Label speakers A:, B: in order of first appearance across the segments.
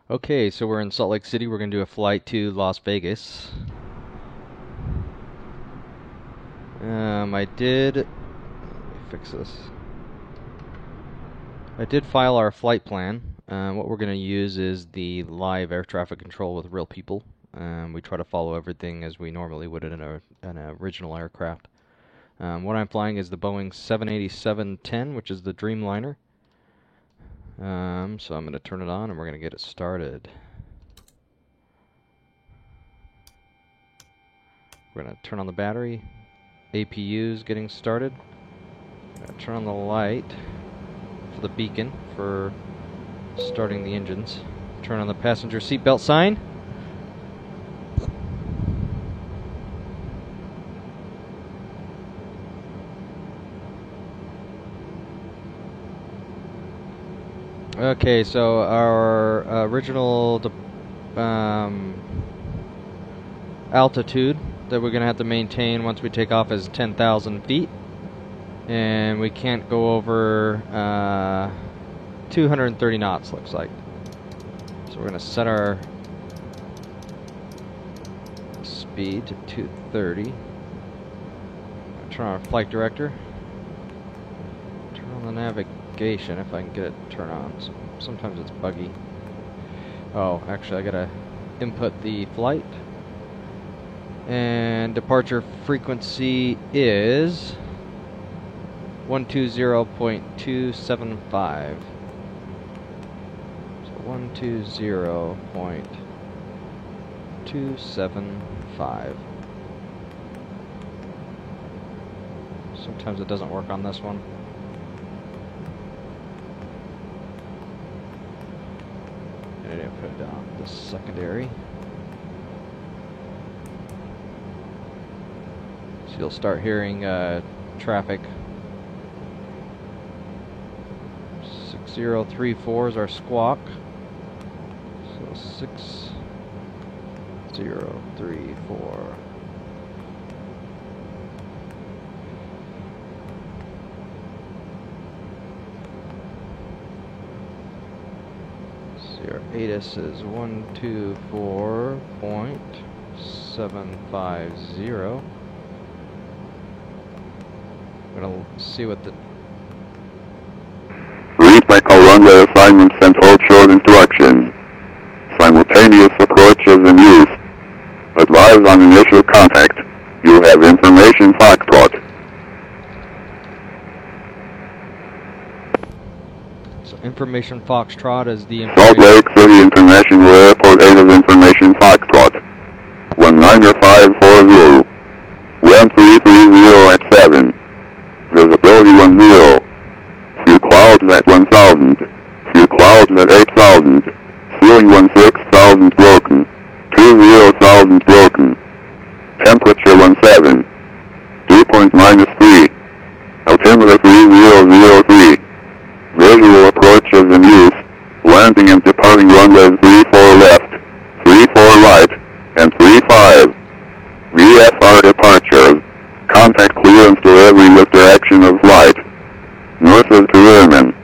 A: Okay, so we're in Salt Lake City. We're going to do a flight to Las Vegas. Let me fix this. I did file our flight plan. What we're going to use is the live air traffic control with real people. We try to follow everything as we normally would in an original aircraft. What I'm flying is the Boeing 787-10, which is the Dreamliner. So I'm going to turn it on and we're going to get it started. We're going to turn on the battery. APU is getting started. Turn on the light for the beacon for starting the engines. Turn on the passenger seatbelt sign. Okay, so our original altitude that we're going to have to maintain once we take off is 10,000 feet. And we can't go over 230 knots, looks like. So we're going to set our speed to 230. Turn on our flight director. Turn on the navigation if I can get it to turn on. Sometimes it's buggy. Oh, actually I got to input the flight. And departure frequency is 120.275. So 120.275. Sometimes it doesn't work on this one. And I didn't put it down the secondary. So you'll start hearing traffic. 6034 is our squawk. So 6034. So our ATIS is 124.750. We're going to see what the
B: Technical runway assignments and hold short instructions. Simultaneous approaches in use. Advise on initial contact. You have information Foxtrot.
A: So information Foxtrot is the
B: Salt Lake City International Airport 8 of information Foxtrot. 19540. Wind 330 at 7. Visibility 10. Few clouds at 1,000. Few clouds at 8,000. Ceiling 16,000 broken. 20,000 broken. Temperature 17. Dew point -3. Altimeter 3003. Visual approaches in use. Landing and departing runways 34 left, 34 right, and 35. VFR departures. Contact clearance to every direction of flight. Nurses to airmen.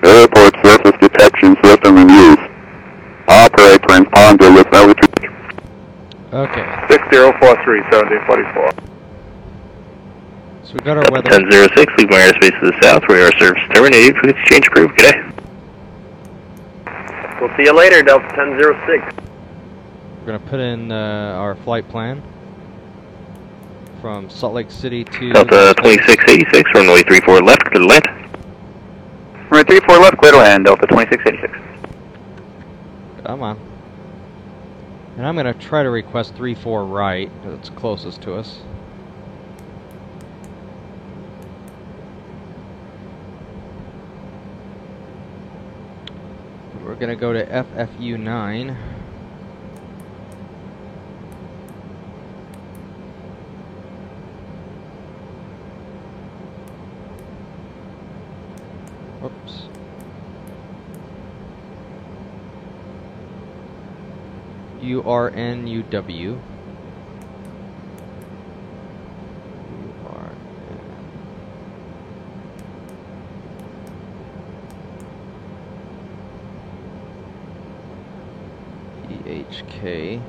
B: Airport surface detection system in use. Operate transponder with altitude.
A: Okay.
C: 6043, 1744.
A: So we got our weather.
D: 1006, leave my airspace to the south. Radar service terminated. Frequency change approved. Good day.
C: We'll see you later, Delta 1006.
A: We're going to put in our flight plan from Salt Lake City to
D: Delta 2686, runway 34 left, clear to land.
C: Runway 34 left, clear to land, Delta 2686.
A: Come on. And I'm going to try to request 34 right, because it's closest to us. We're going to go to FFU9. Oops. URNUW. HK.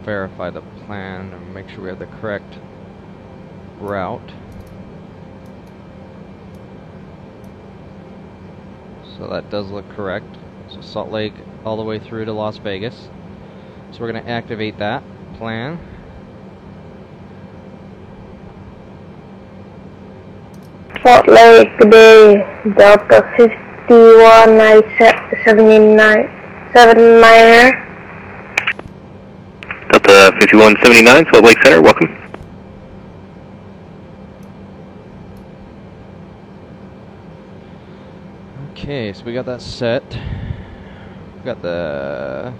A: Verify the plan and make sure we have the correct route. So that does look correct. So Salt Lake all the way through to Las Vegas. So we're going to activate that plan.
E: Salt Lake, good day. Delta 5179.
D: Delta 5179, Salt Lake Center, welcome.
A: Okay, so we got that set. We got the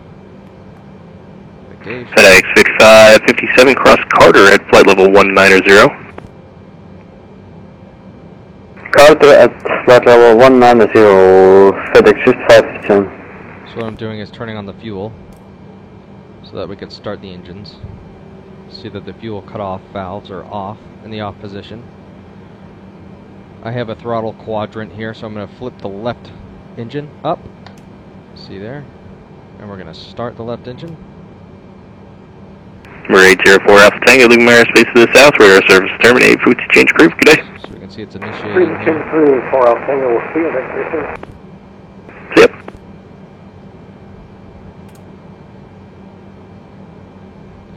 D: FedEx 5557, cross Carter at flight level 190.
C: Carter at flight level 190, FedEx 5557.
A: So what I'm doing is turning on the fuel, so that we can start the engines. See that the fuel cutoff valves are off, in the off position. I have a throttle quadrant here, so I'm going to flip the left engine up. See there? And we're going to start the left engine.
D: We're 804 Alpha Tango, leaving my airspace to the south, radar service terminated, food to change crew, good day.
A: So we can see it's initiating here.
C: 3 Alpha Tango, we'll see you next station.
D: Yep.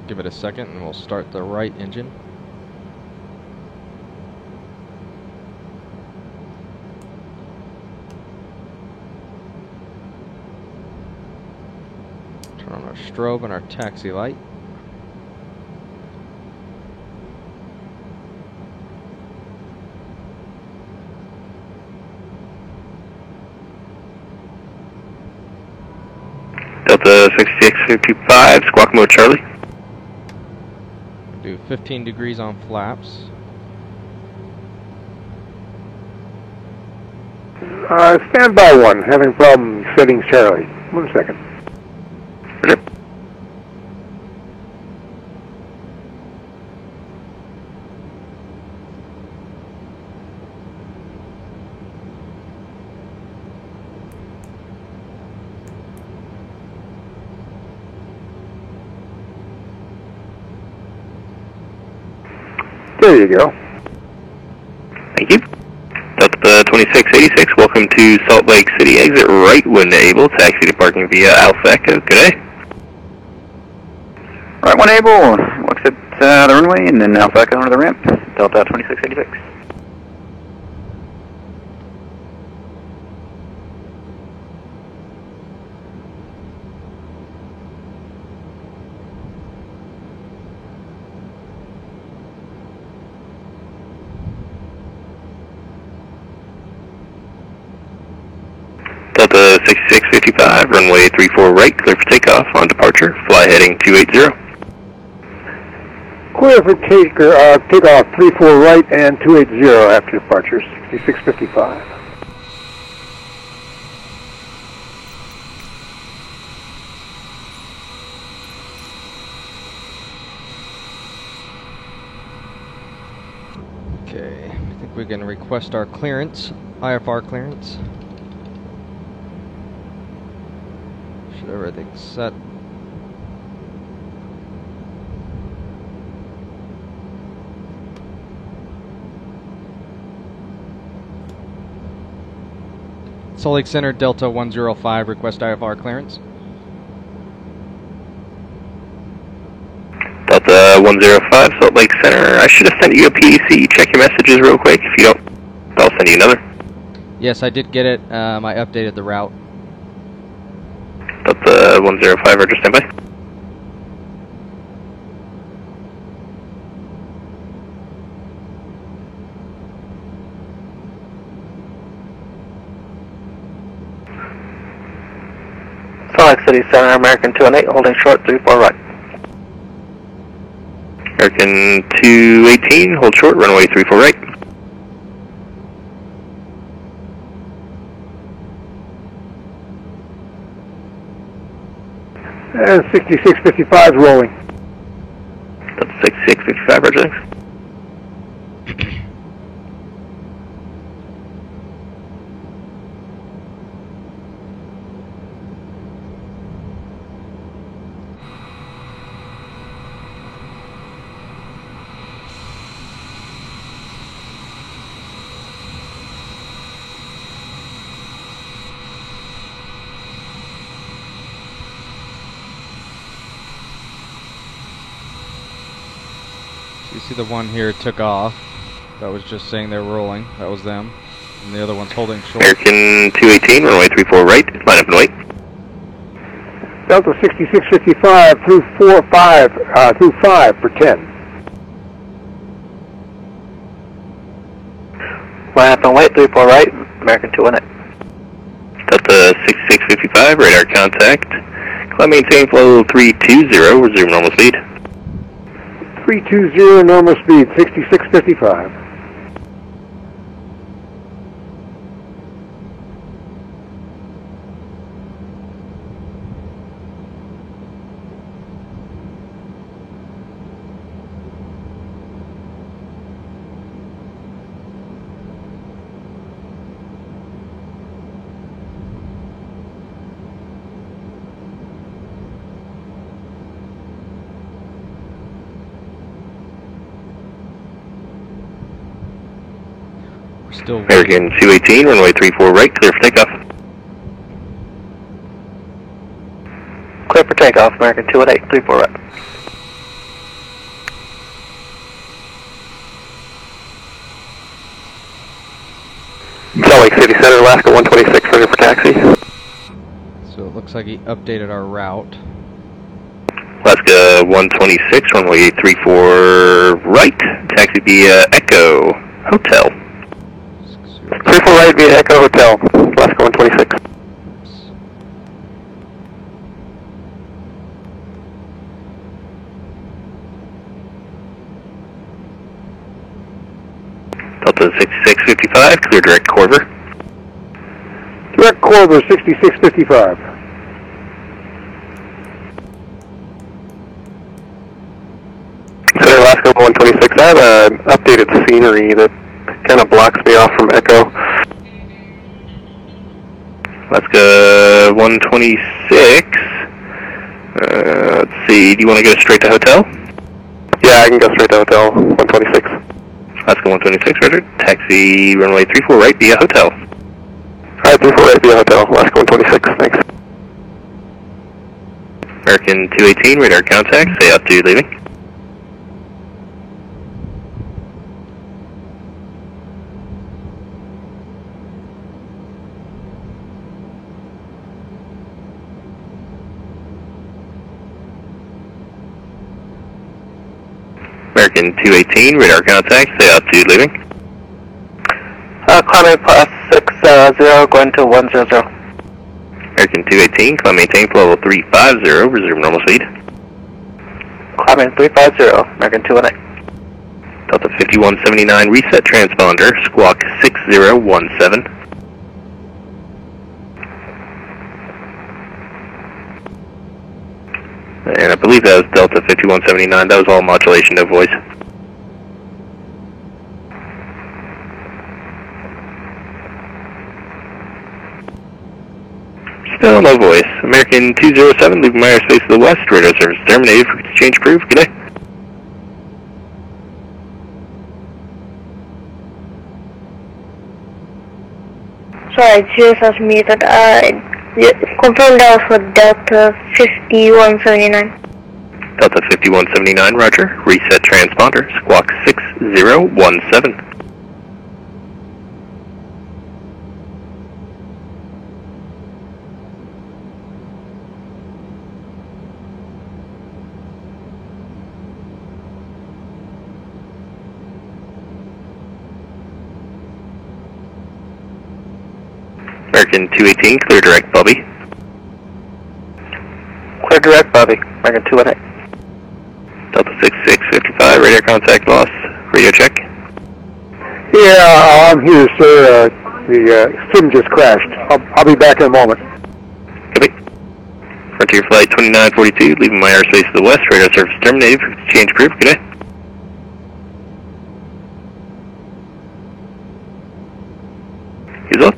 A: Give it a second and we'll start the right engine. Turn on our strobe and our taxi light.
D: Delta 6655, squawk mode Charlie.
A: Do 15 degrees on flaps.
F: Stand by one. Having problem setting Charlie. 1 second.
D: Yep.
F: There you go.
D: Thank you. Delta 2686, welcome to Salt Lake City. Exit right when able. Taxi to parking via Alpha Echo. Good day.
C: Right one able, exit the runway and then Alpha Echo onto the ramp. Delta 2686.
D: Delta 6655, runway 34 right, clear for takeoff on departure. Fly heading 280.
F: Clear for takeoff 34 right and 280 after departure. 6655.
A: Okay, I think we can request our clearance, IFR clearance. Should everything's set. Salt Lake Center, Delta 105, request IFR clearance.
D: Delta 105, Salt Lake Center. I should have sent you a PDC. Check your messages real quick. If you don't, I'll send you another.
A: Yes, I did get it. I updated the route.
D: Delta 105, roger, standby.
C: Salt Lake City Center, American 218, holding short 34 right.
D: American 218, hold short, runway 34 right.
F: And 6655 rolling.
D: Delta 6655, roger, thanks.
A: You see the one here took off. That was just saying they're rolling. That was them. And the other one's holding short.
D: American 218, runway 34 right, line up and wait.
F: Delta 6655 through 5 for 10.
C: Line up and wait, 34 right, American 218.
D: Delta 6655, radar contact. Climb maintain flow 320, resume normal speed.
F: 320 normal speed, 6655.
A: Still
D: American 218, runway 34 right, clear for takeoff.
C: Clear for takeoff, American 218, 34 right.
F: Salt Lake City Center, Alaska 126, ready for taxi.
A: So it looks like he updated our route.
D: Alaska 126, runway 34 right, taxi via Echo Hotel.
F: 34 right via Echo Hotel, Alaska 126.
D: Delta 6655, clear direct Corver.
F: Direct Corver 6655.
G: Center Alaska 126, I have updated scenery that kind of blocks me off from Echo.
D: Alaska 126, let's see, do you want to go straight to hotel?
G: Yeah, I can go straight to Hotel 126.
D: Alaska 126, roger. Taxi runway 34 right via hotel.
G: Alright, 34 right via Hotel, Alaska 126, thanks.
D: American 218, radar contact, say out to leaving. American 218, radar contact, say out to leaving.
C: Climbing plus 60, going to 100.
D: American 218, climb maintain flow level 350, resume normal speed.
C: Climbing 350, American 218.
D: Delta 5179, reset transponder, squawk 6017. And I believe that was Delta 5179, that was all modulation, no voice. Still no voice. American 207, leaving my airspace to the west, radar service terminated, for exchange approved, good day.
E: Sorry, Zeus was muted. Confirm that was for Delta 5179.
D: Delta 5179, roger. Reset transponder, squawk 6017. American 218, clear direct Bobby.
C: Clear direct, Bobby, American 218.
D: Delta 6655, radar contact loss, radio check.
F: Yeah, I'm here, sir. The sim just crashed. I'll be back in a moment.
D: Copy. Frontier Flight 2942, leaving my airspace to the west, radar service terminated, change group, good day. Use up.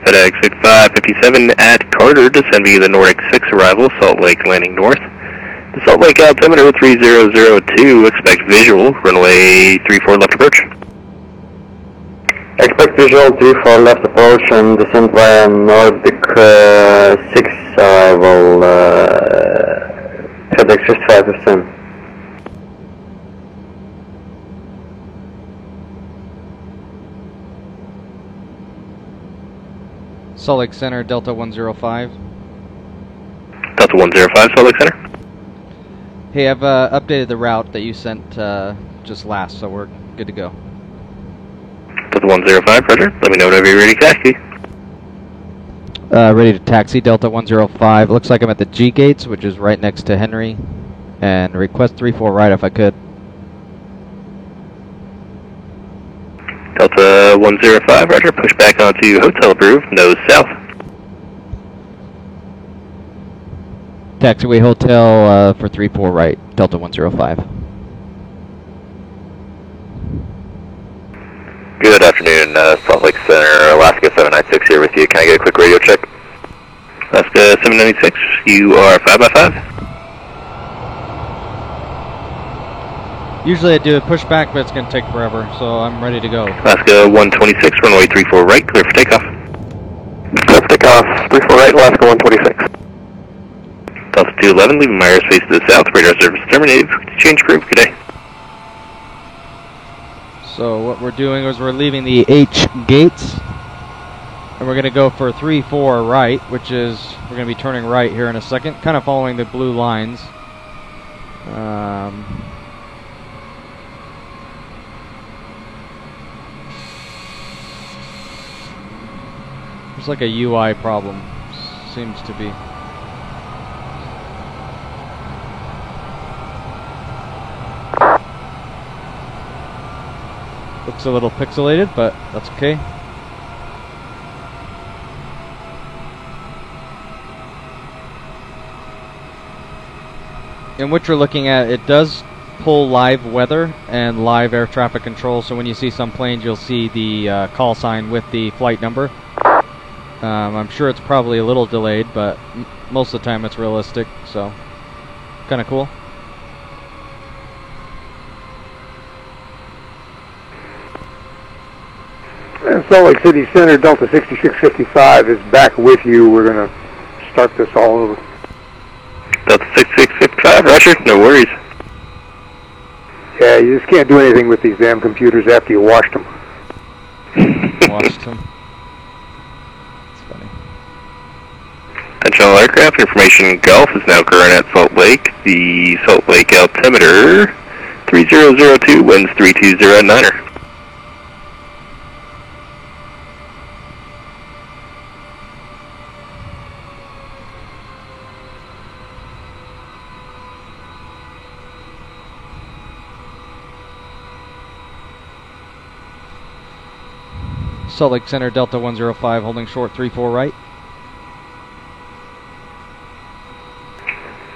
D: FedEx 5557 at Carter, descend via the Nordic 6 arrival, Salt Lake landing north. The Salt Lake altimeter 3002, expect visual, runway 34 left approach.
H: Expect visual 34 left approach and descend via Nordic 6 arrival, FedEx 5557.
A: Salt Lake Center, Delta 105.
D: Delta 105, Salt Lake Center.
A: Hey, I've updated the route that you sent just last, so we're good to go.
D: Delta 105, Roger. Let me know whenever you're ready to taxi.
A: Ready to taxi, Delta 105. Looks like I'm at the G gates, which is right next to Henry. And request 34 right if I could.
D: Delta 105, Roger. Push back onto Hotel Approved, nose south.
A: Taxiway Hotel for 34 right, Delta 105.
B: Good afternoon, Salt Lake Center, Alaska 796 here with you. Can I get a quick radio check?
D: Alaska 796, you are 5x5.
A: Usually I do a pushback, but it's going to take forever, so I'm ready to go.
D: Alaska 126, runway 34 right, clear for takeoff.
G: Clear for takeoff, 34 right, Alaska 126.
D: Delta 211, leaving my airspace to the south, radar service terminated, change group, good day.
A: So what we're doing is we're leaving the H gates, and we're going to go for 34 right, which is, we're going to be turning right here in a second, kind of following the blue lines. There's like a UI problem, seems to be. Looks a little pixelated, but that's okay. And what you're looking at, it does pull live weather and live air traffic control, so when you see some planes you'll see the call sign with the flight number. I'm sure it's probably a little delayed, but most of the time it's realistic, so kind of cool.
F: And Salt Lake City Center, Delta 6655 is back with you. We're going to start this all over.
D: Delta 6655, Roger, no worries.
F: Yeah, you just can't do anything with these damn computers after you washed them.
A: Washed them. That's funny.
D: Attention all aircraft, information Gulf is now current at Salt Lake. The Salt Lake altimeter 3002, winds 320 at Niner.
A: Salt Lake Center, Delta 105, holding short 34 right.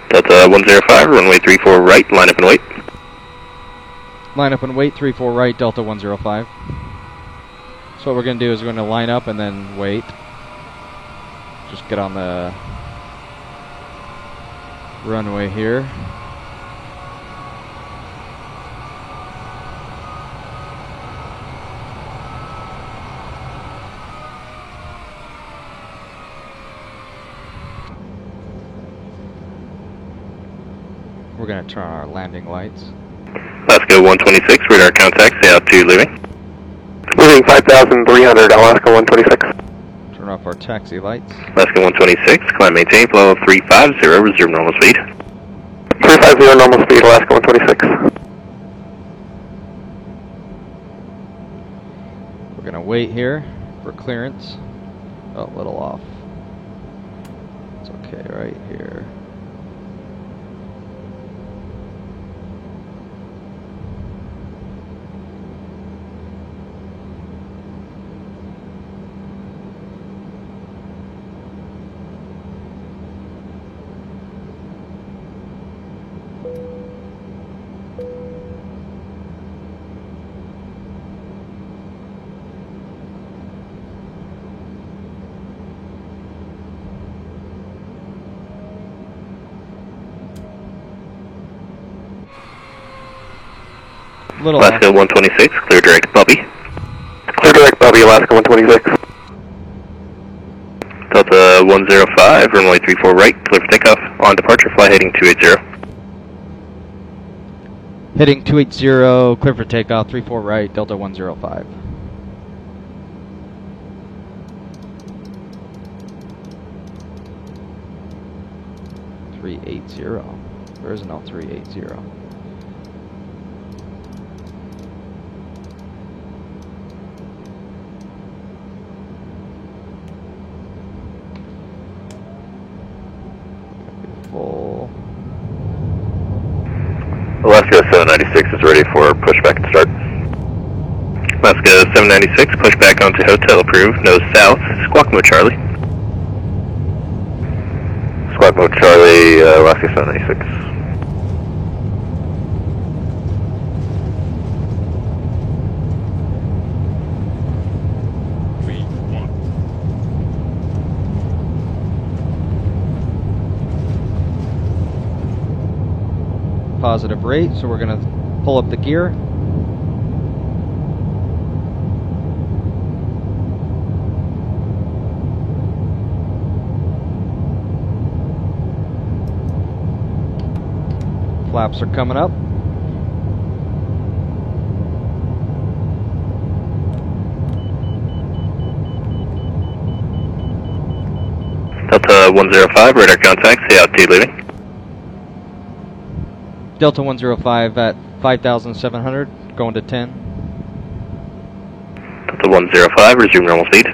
D: Delta 105, runway 34 right, line up and wait.
A: Line up and wait, 34 right, Delta 105. So what we're going to do is we're going to line up and then wait. Just get on the runway here. We're going to turn on our landing lights.
D: Alaska 126, radar contact, say out to leaving.
G: Moving 5,300, Alaska 126.
A: Turn off our taxi lights.
D: Alaska 126, climb maintain, flow of 350, reserve normal speed.
G: 350 normal speed, Alaska 126.
A: We're going to wait here for clearance. Oh, a little off. It's okay right here. Little
D: Alaska 126, clear direct Bubby.
G: Clear direct Bubby, Alaska 126.
D: Delta 105, runway 34 right, clear for takeoff. On departure, fly heading 280.
A: Heading 280, clear for takeoff, 34 right, Delta 105. There is no 380. Full.
G: Alaska 796 is ready for pushback and start.
D: Alaska 796, pushback onto hotel approved, nose south, squawk mode Charlie.
G: Squawk mode Charlie, Alaska 796.
A: Positive rate, so we're going to pull up the gear. Flaps are coming up.
D: Delta 105, radar contact, say out to leaving.
A: Delta 105 at 5,700, going to 10.
D: Delta 105, resume normal speed.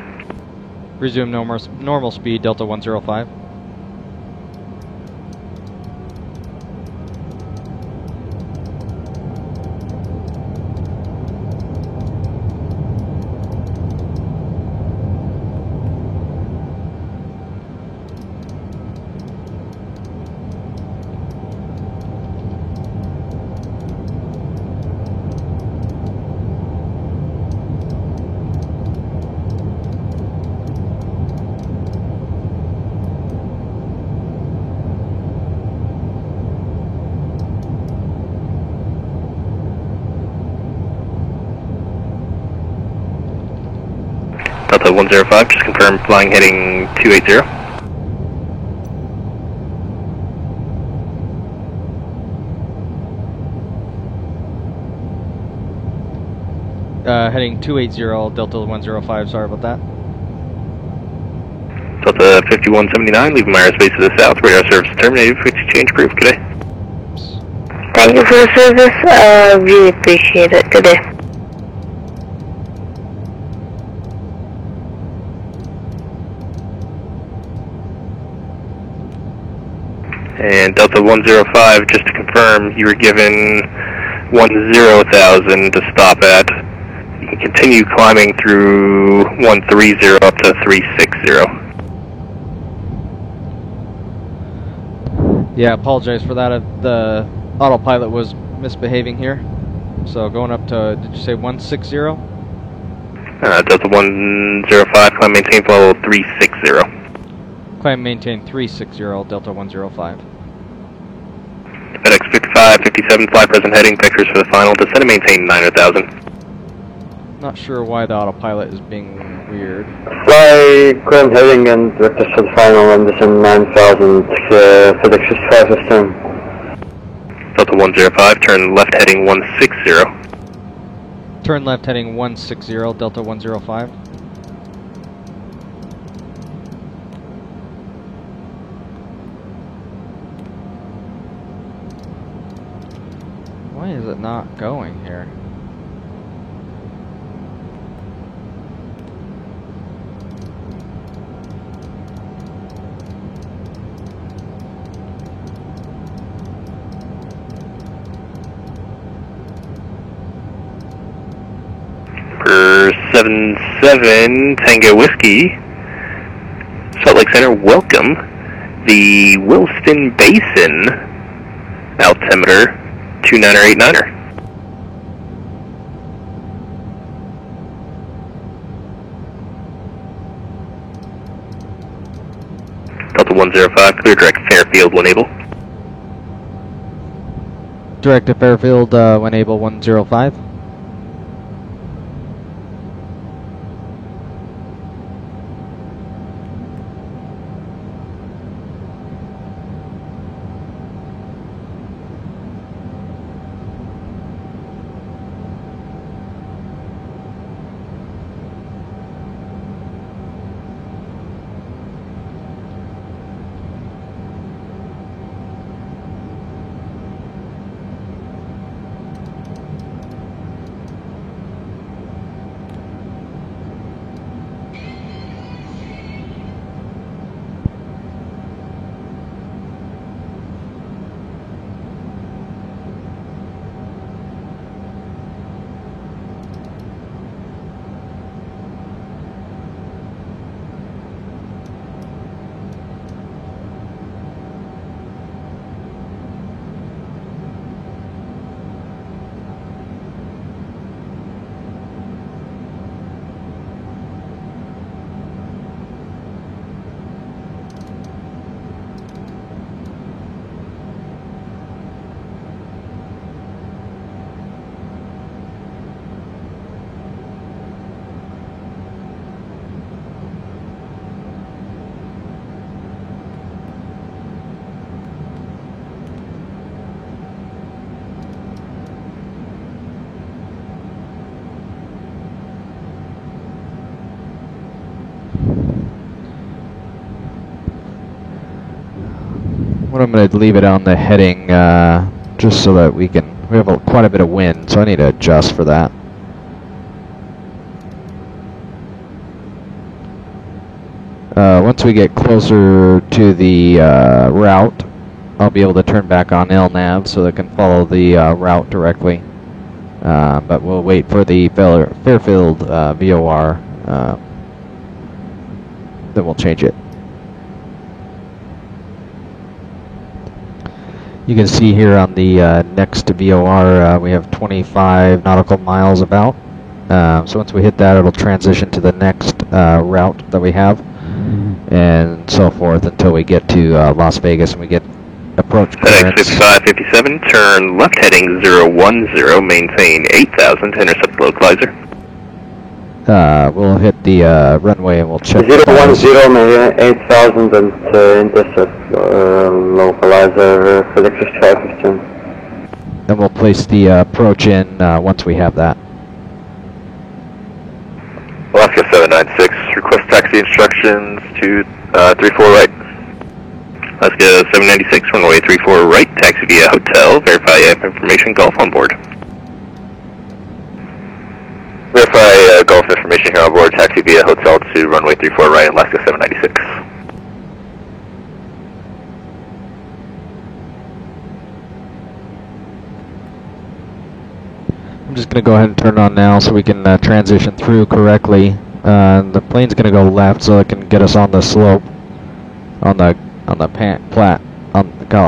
A: Resume normal speed, Delta 105.
D: Delta 105, just confirm flying heading 280.
A: Heading 280, Delta 105, sorry about that.
D: Delta 5179, leaving my airspace to the south, radar service terminated, frequency change approved, good day.
E: Thank you for the service, really appreciate it, good day.
D: And Delta 105, just to confirm, you were given 10,000 to stop at. You can continue climbing through 130 up to 360.
A: Yeah, apologize for that. The autopilot was misbehaving here. So going up to, did you say 160?
D: Delta 105, climb maintain level 360.
A: Climb maintain 360, Delta 105.
D: FedEx 5557, fly present heading, pictures for the final, descend and maintain 900,000.
A: Not sure why the autopilot is being weird.
H: Fly current heading and vectors for the final and descend 9,000, FedEx 5557.
D: Delta 105, turn left heading 160.
A: Turn left heading 160, Delta 105. Why is it not going here?
D: For 77 Tango Whiskey, Salt Lake Center, welcome. The Williston Basin altimeter 29er89er. Delta 105, clear direct Fairfield when able.
A: Direct to Fairfield when able 105. What I'm going to leave it on the heading just so that we have quite a bit of wind, so I need to adjust for that. Once we get closer to the route, I'll be able to turn back on LNAV so that it can follow the route directly. But we'll wait for the Fairfield VOR, then we'll change it. You can see here on the next VOR we have 25 nautical miles about. So once we hit that, it'll transition to the next route that we have, and so forth until we get to Las Vegas and we get approach clearance.
D: FedEx 5557, turn left heading 010, maintain 8,000 to intercept the localizer.
A: We'll hit the runway and we'll check.
H: 010, 8,000 and intercept localizer FedEx 5557.
A: And we'll place the approach in once we have that.
B: Alaska 796, request taxi instructions to 34 right.
D: Alaska 796, runway 34 right, taxi via hotel, verify information, Gulf on board.
B: Verify Gulf information here on board, taxi via hotel to runway 34 right, Alaska 796.
A: I'm just going to go ahead and turn it on now so we can transition through correctly. The plane's going to go left so it can get us on the slope, on the I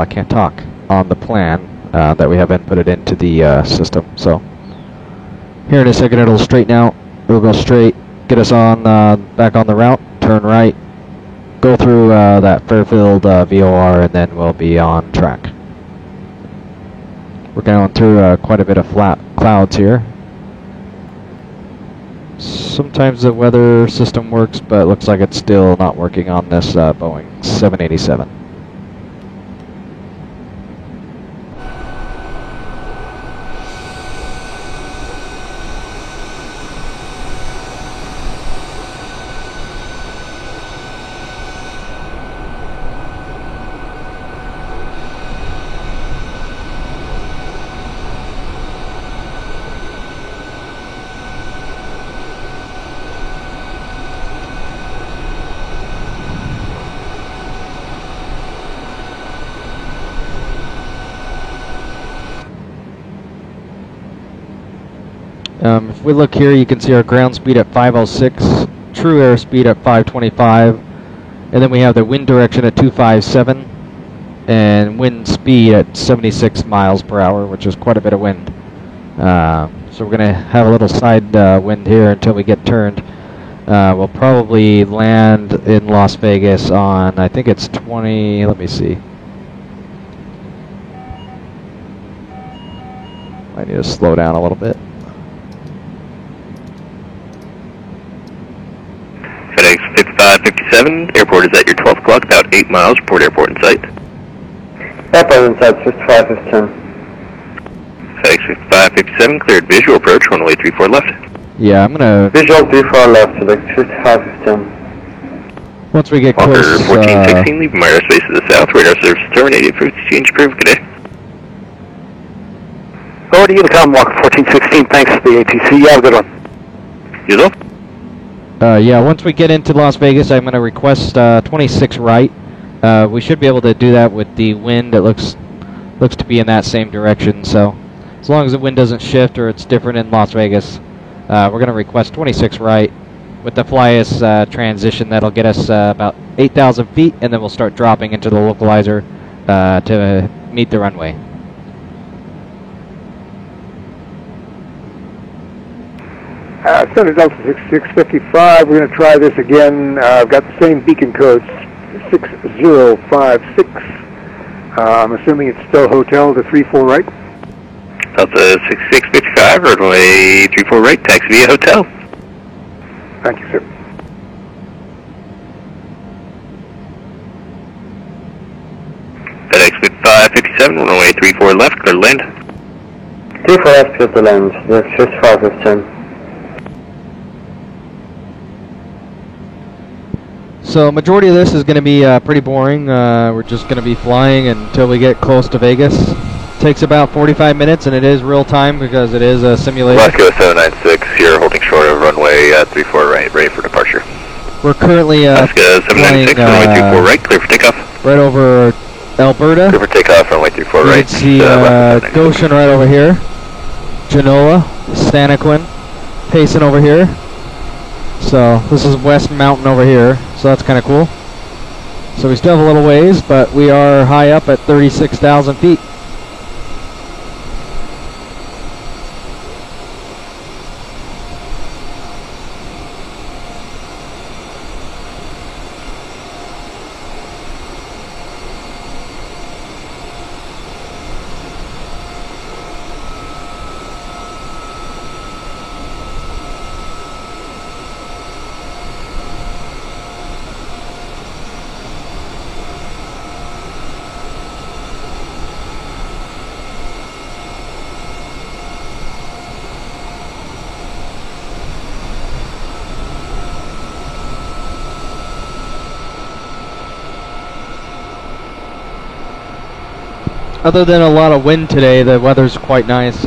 A: can't talk, on the plan that we have inputted into the system. So here in a second it'll straighten out, it'll go straight, get us on back on the route, turn right, go through that Fairfield VOR, and then we'll be on track. We're going through quite a bit of flat clouds here. Sometimes the weather system works, but it looks like it's still not working on this Boeing 787. If we look here, you can see our ground speed at 506, true airspeed at 525, and then we have the wind direction at 257, and wind speed at 76 miles per hour, which is quite a bit of wind. So we're going to have a little side wind here until we get turned. We'll probably land in Las Vegas on, I think it's 20, let me see. I need to slow down a little bit.
D: FedEx 5557, airport is at your 12 o'clock, about 8 miles, report airport in sight.
H: Airport in sight, 5515.
D: FedEx 5557, cleared visual approach, runway 34 left.
A: Yeah, I'm gonna...
H: Visual 34 left, FedEx 5515.
A: Once we get
D: Walker
A: close...
D: 1416, leaving my airspace to the south, radar service terminated, frequency change approved, good day.
G: Over to Unicom, Walker 1416, thanks for the ATC, you have a good one.
D: You as well?
A: yeah, once we get into Las Vegas, I'm going to request 26 right. We should be able to do that with the wind. It looks to be in that same direction. So as long as the wind doesn't shift or it's different in Las Vegas, we're going to request 26 right. With the Flyus transition, that'll get us about 8,000 feet, and then we'll start dropping into the localizer to meet the runway.
F: Center Delta 6655, we're going to try this again. I've got the same beacon code, 6056. I'm assuming it's still hotel to 34 right?
D: Delta 6655, runway 34 right, taxi via hotel.
F: Thank you, sir.
D: FedEx 5557, runway 34 left, clear to land.
H: 34 left, clear to land, FedEx 5515.
A: So majority of this is going to be pretty boring. We're just going to be flying until we get close to Vegas. Takes about 45 minutes, and it is real time because it is a simulation.
D: Alaska 796 here, holding short of runway 34 right, ready for departure.
A: We're currently
D: Alaska 796, runway 34 right, clear for takeoff.
A: right over Alberta.
D: Clear for takeoff, runway 34
A: You
D: right.
A: can see Goshen right over here, Genoa, Staniquin, Payson over here. So this is West Mountain over here, so that's kind of cool. So we still have a little ways, but we are high up at 36,000 feet. Other than a lot of wind today, the weather's quite nice.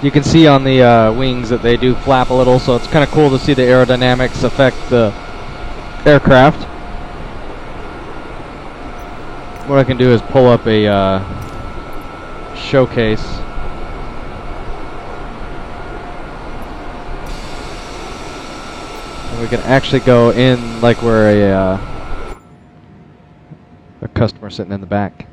A: You can see on the wings that they do flap a little, so it's kind of cool to see the aerodynamics affect the aircraft. What I can do is pull up a showcase. And we can actually go in like we're a customer sitting in the back.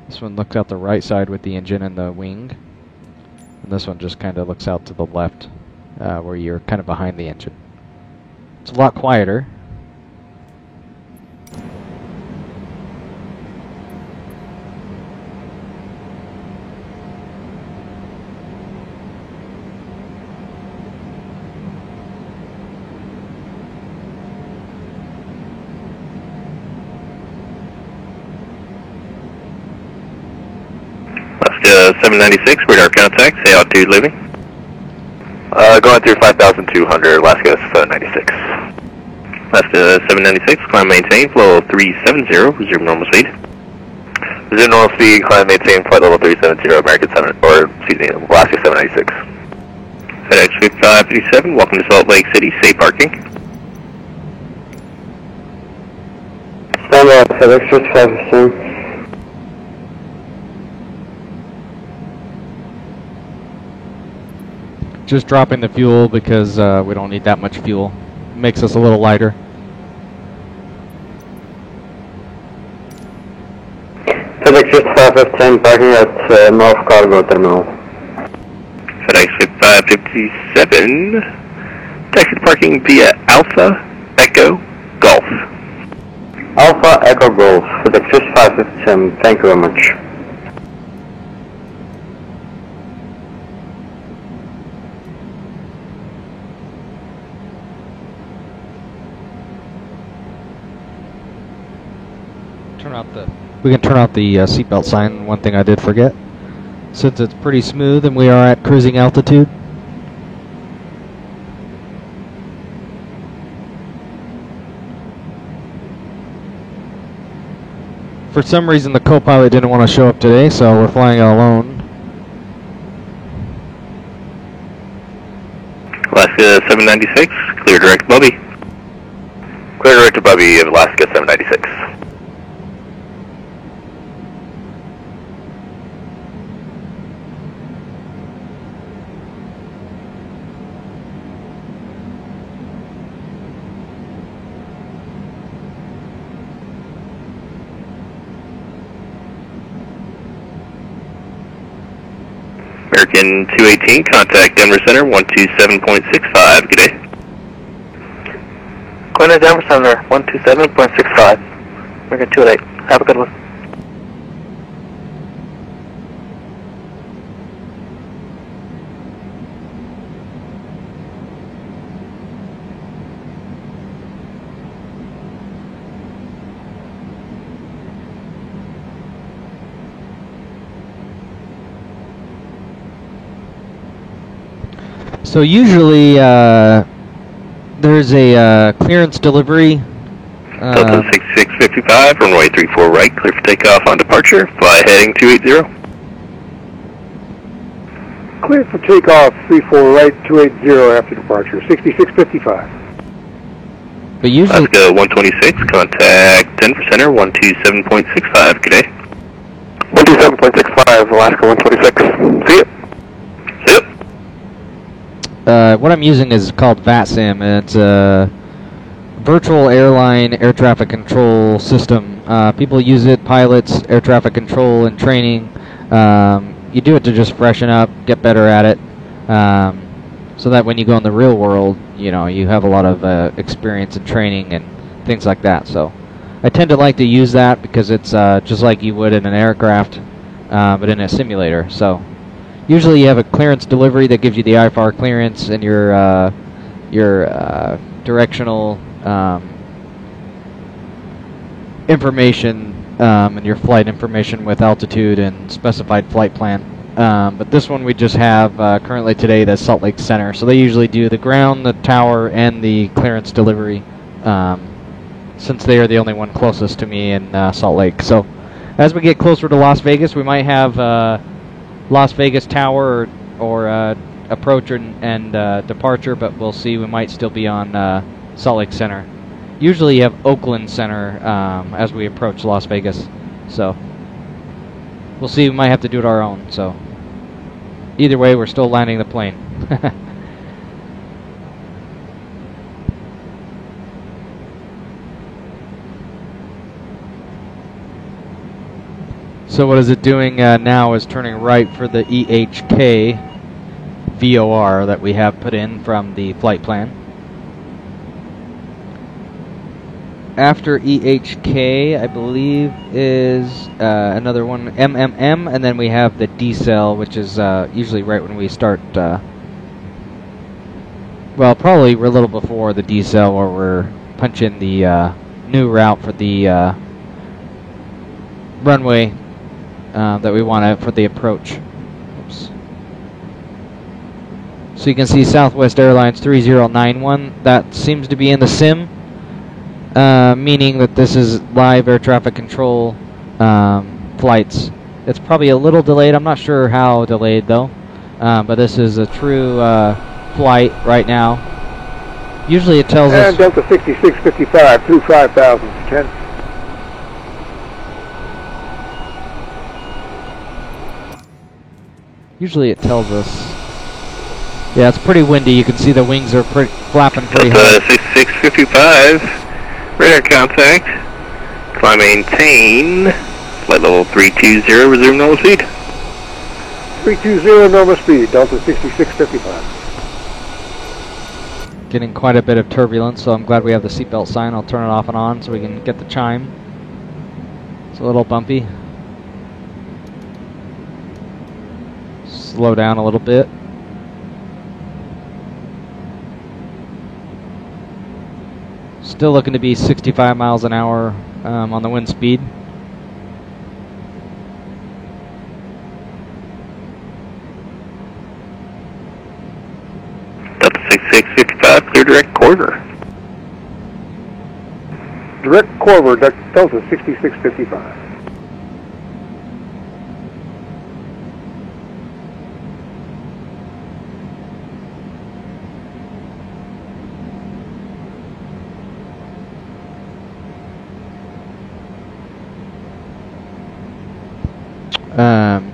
A: This one looks out the right side with the engine and the wing, and this one just kind of looks out to the left where you're kind of behind the engine. It's a lot quieter.
D: Alaska 796, radar contact, say altitude leaving. Going through 5,200, Alaska 796. Alaska 796, climb maintain, flow 370, resume normal speed. Resume normal speed, climb maintain, flight level 370, American 7, or excuse me, Alaska 796. FedEx 5557, welcome to Salt Lake City, safe parking.
H: Stand by, FedEx 5515.
A: Just dropping the fuel because we don't need that much fuel. Makes us a little lighter.
H: FedEx 5515 parking at North Cargo Terminal.
D: FedEx 5557, taxi parking via Alpha Echo Golf.
H: Alpha Echo Golf with Express 557. Thank you very much.
A: We can turn out the seatbelt sign. One thing I did forget, since it's pretty smooth and we are at cruising altitude. For some reason, the co-pilot didn't want to show up today, so we're flying alone.
D: Alaska 796, clear direct Bubby.
G: Clear direct to Bubby of Alaska 796.
D: American 218, contact Denver Center 127.65. Good day.
C: Going to Denver Center 127.65. American 218. Have a good one.
A: So usually there's a clearance delivery.
D: Delta 6655, runway 34 right, clear for takeoff on departure. Fly heading 280.
F: Clear for takeoff, 34 right, 280 after departure, 6655.
A: But usually...
D: Alaska 126, contact Denver Center 127.65. Good day.
G: 127.65, Alaska 126. See ya.
D: See ya.
A: What I'm using is called VATSIM, and it's a virtual airline air traffic control system. People use it, pilots, air traffic control and training. You do it to just freshen up, get better at it, so that when you go in the real world, you know, you have a lot of experience and training and things like that. So I tend to like to use that because it's just like you would in an aircraft, but in a simulator. So usually you have a clearance delivery that gives you the IFR clearance and your directional information and your flight information with altitude and specified flight plan. But this one we just have currently today, the Salt Lake Center. So they usually do the ground, the tower, and the clearance delivery, since they are the only one closest to me in Salt Lake. So as we get closer to Las Vegas, we might have Las Vegas Tower or approach and departure, but we'll see. We might still be on Salt Lake Center. Usually you have Oakland Center as we approach Las Vegas. So we'll see. We might have to do it our own. So either way, we're still landing the plane. So what is it doing now is turning right for the EHK VOR that we have put in from the flight plan. After EHK, I believe, is another one, MMM, and then we have the decel, which is usually right when we start, well, probably a little before the decel, where we're punching the new route for the runway that we want for the approach. Oops. So you can see Southwest Airlines 3091. That seems to be in the sim, meaning that this is live air traffic control flights. It's probably a little delayed. I'm not sure how delayed though, but this is a true flight right now. Usually it tells us...
F: And Delta 6655 through 5,000 to 10.
A: Usually it tells us... Yeah, it's pretty windy. You can see the wings are flapping pretty hard.
D: 6655, radar contact. Climb maintain. Flight level 320, resume normal speed.
F: 320 normal speed, Delta 6655.
A: Getting quite a bit of turbulence, so I'm glad we have the seatbelt sign. I'll turn it off and on so we can get the chime. It's a little bumpy. Slow down a little bit. Still looking to be 65 miles an hour on the wind speed.
D: Delta 6655, clear direct corridor.
F: Direct corridor, Delta 6655.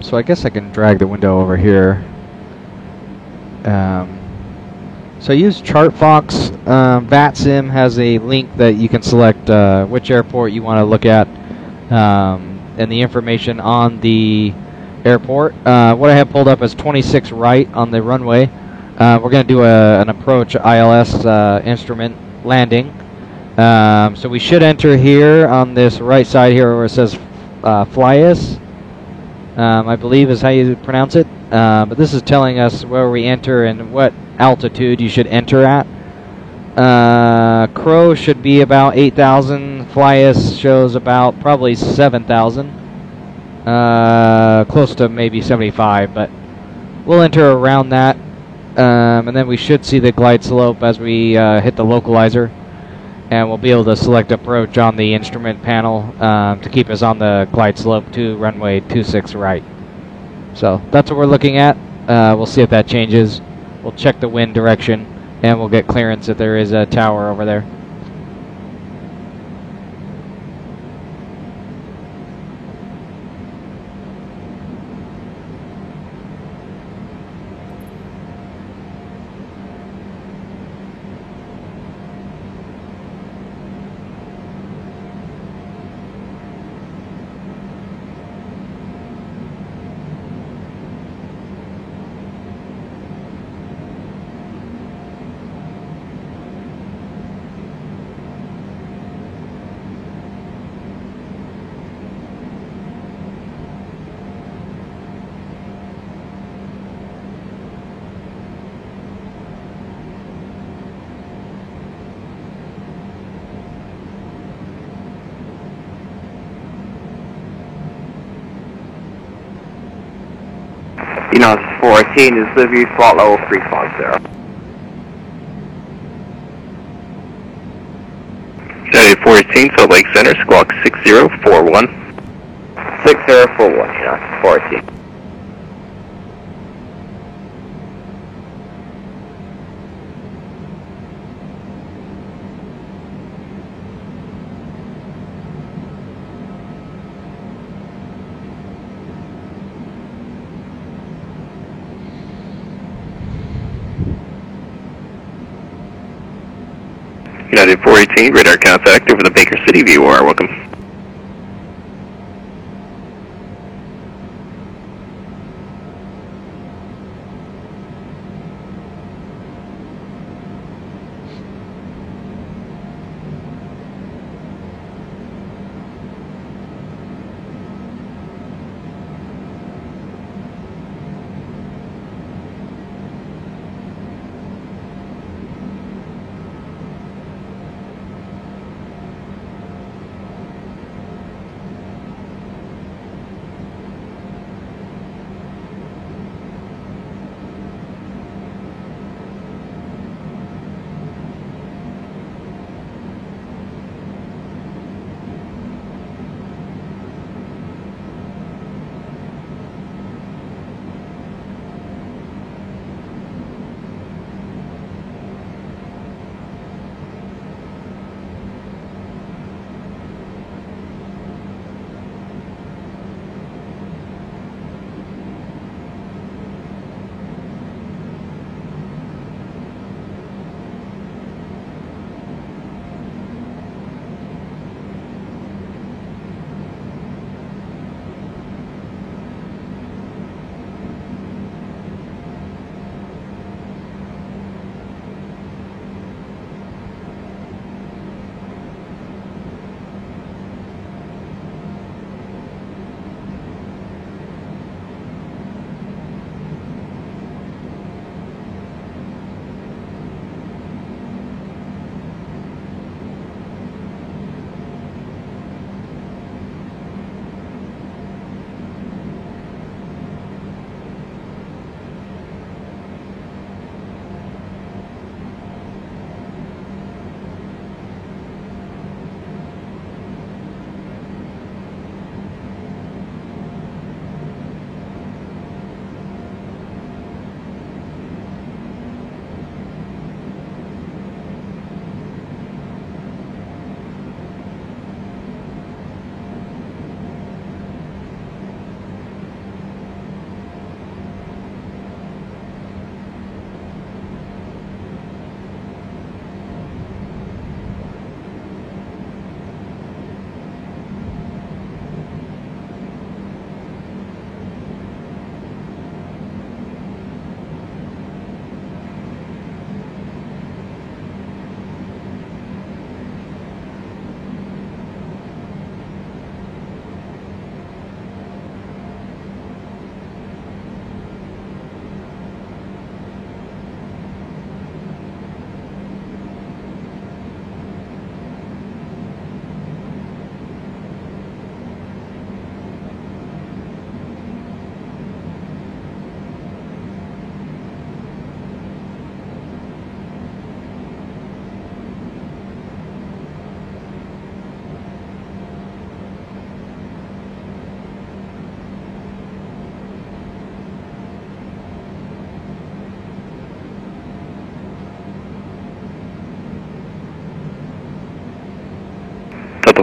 A: So I guess I can drag the window over here. So I use ChartFox. VATSIM has a link that you can select which airport you want to look at and the information on the airport. What I have pulled up is 26 right on the runway. We're going to do an approach ILS instrument landing. So we should enter here on this right side here where it says FlyUs. I believe is how you pronounce it. But this is telling us where we enter and what altitude you should enter at. Crow should be about 8,000. FlyUs shows about probably 7,000. Close to maybe 75, but we'll enter around that. And then we should see the glide slope as we hit the localizer. And we'll be able to select approach on the instrument panel to keep us on the glide slope to runway 26 right. So that's what we're looking at. We'll see if that changes. We'll check the wind direction, and we'll get clearance if there is a tower over there.
C: United 14 is Liberty, flight level 350.
D: United 14, Salt Lake Center, squawk 6041.
C: 6041, United 14.
D: United 418, radar contact over the Baker City VOR, welcome.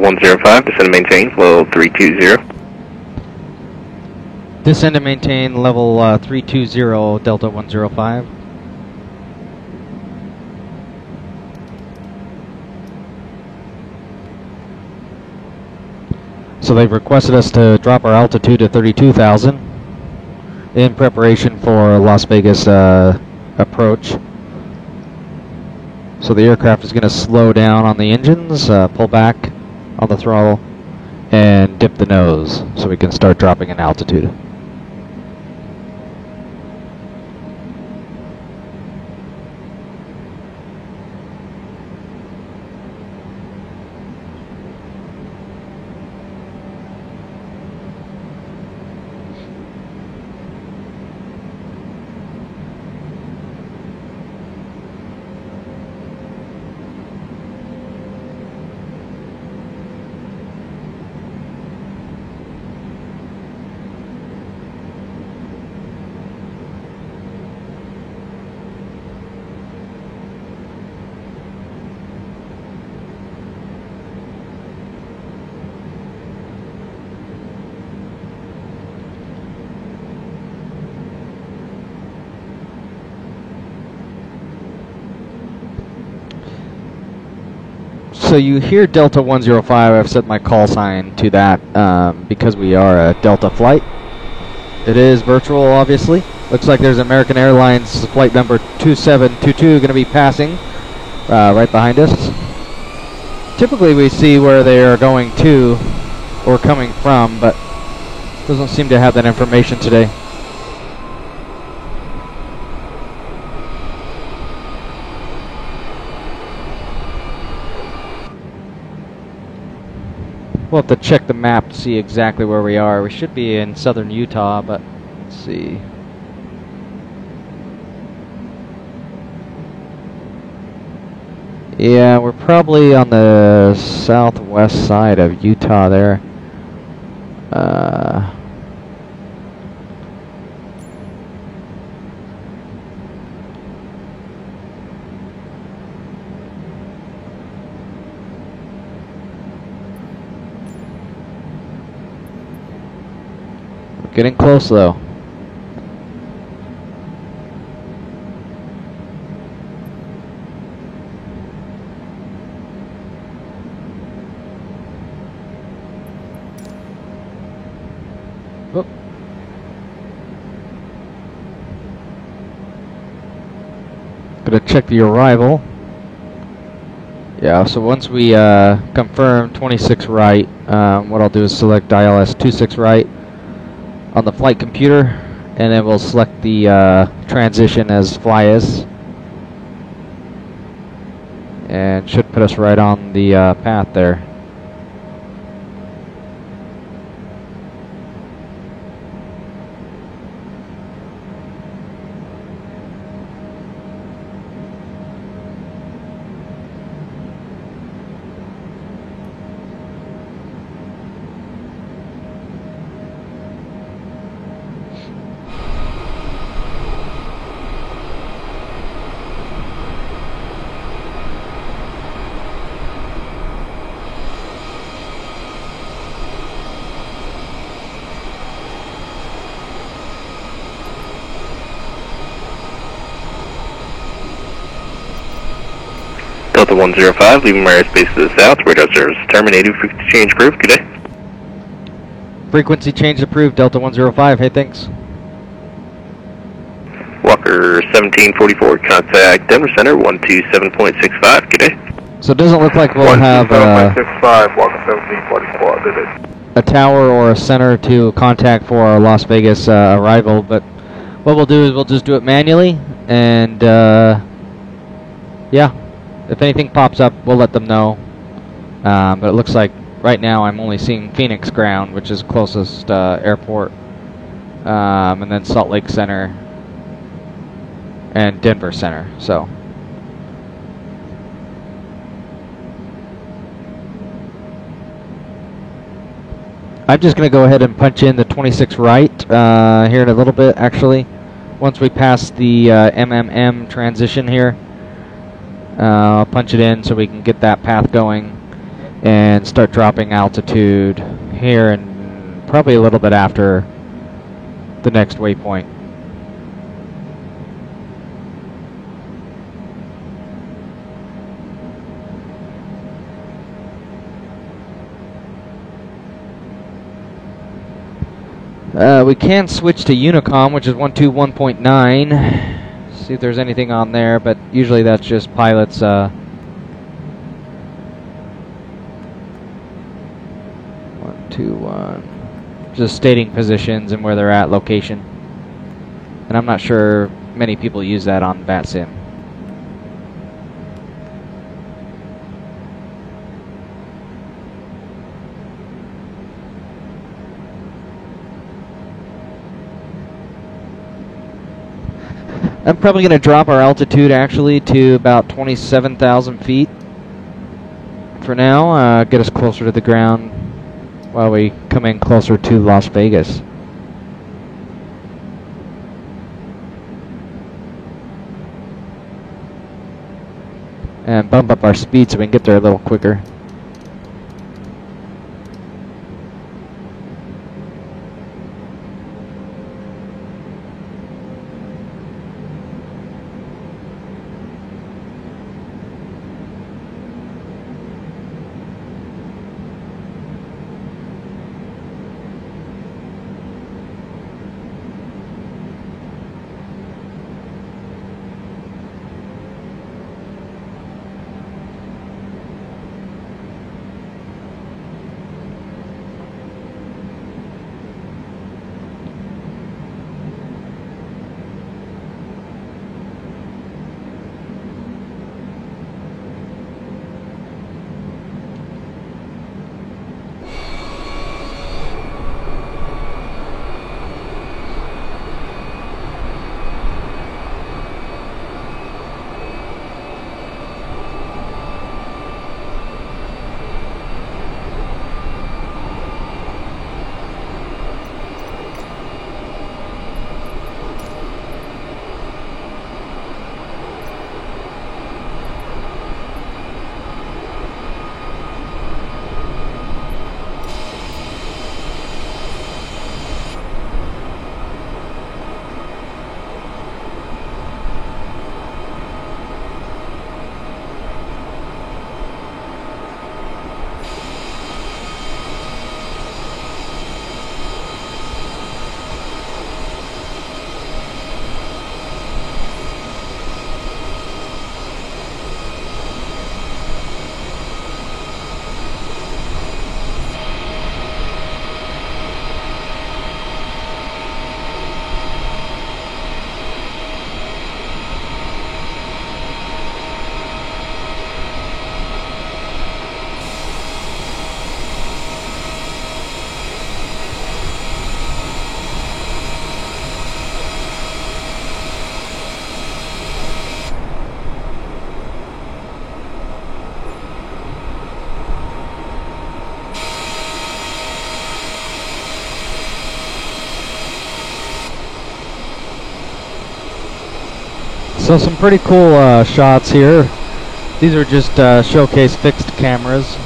D: 105, descend and maintain, level 320.
A: Descend and maintain level 320, Delta 105. So they've requested us to drop our altitude to 32,000 in preparation for Las Vegas approach. So the aircraft is going to slow down on the engines, pull back on the throttle, and dip the nose so we can start dropping in altitude. So you hear Delta 105, I've set my call sign to that because we are a Delta flight. It is virtual, obviously. Looks like there's American Airlines flight number 2722 going to be passing right behind us. Typically we see where they are going to or coming from, but doesn't seem to have that information today. We'll have to check the map to see exactly where we are. We should be in southern Utah, but let's see. Yeah, we're probably on the southwest side of Utah there. Getting close though. Oop. Gonna check the arrival. Yeah, so once we confirm 26 right, what I'll do is select ILS 26 right on the flight computer, and then we'll select the transition as fly as, and should put us right on the path there.
D: Delta 105, leaving my airspace to the south, radar service terminated, frequency change approved, good day.
A: Frequency change approved, Delta 105, hey thanks.
D: Walker 1744, contact Denver Center 127.65, good day.
A: So it doesn't look like we'll have
G: 127.65, Walker 1744, good day.
A: a tower or a center to contact for our Las Vegas arrival, but what we'll do is we'll just do it manually, and yeah, if anything pops up, we'll let them know. But it looks like right now I'm only seeing Phoenix ground, which is closest airport, and then Salt Lake Center and Denver Center. So I'm just going to go ahead and punch in the 26 right here in a little bit, actually. Once we pass the MMM transition here, I'll punch it in so we can get that path going.
I: and start dropping altitude here and probably a little bit after the next waypoint. We can switch to Unicom, which is 121.9. See if there's anything on there, but usually that's just pilots just stating positions and where they're at, location. And I'm not sure many people use that on VATSIM. I'm probably going to drop our altitude actually to about 27,000 feet for now, get us closer to the ground while we come in closer to Las Vegas. And bump up our speed so we can get there a little quicker. So some pretty cool shots here. These are just showcase fixed cameras.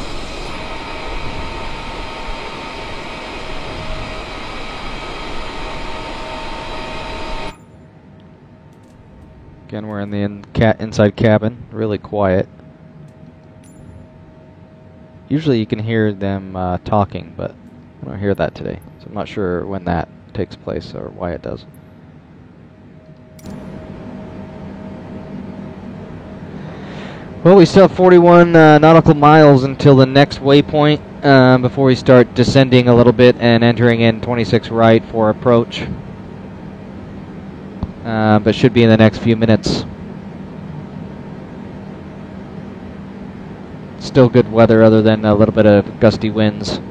I: Again, we're in the inside cabin, really quiet. Usually you can hear them talking, but I don't hear that today. So I'm not sure when that takes place or why it does. Well, we still have 41 nautical miles until the next waypoint before we start descending a little bit and entering in 26 right for approach. But should be in the next few minutes. Still good weather other than a little bit of gusty winds.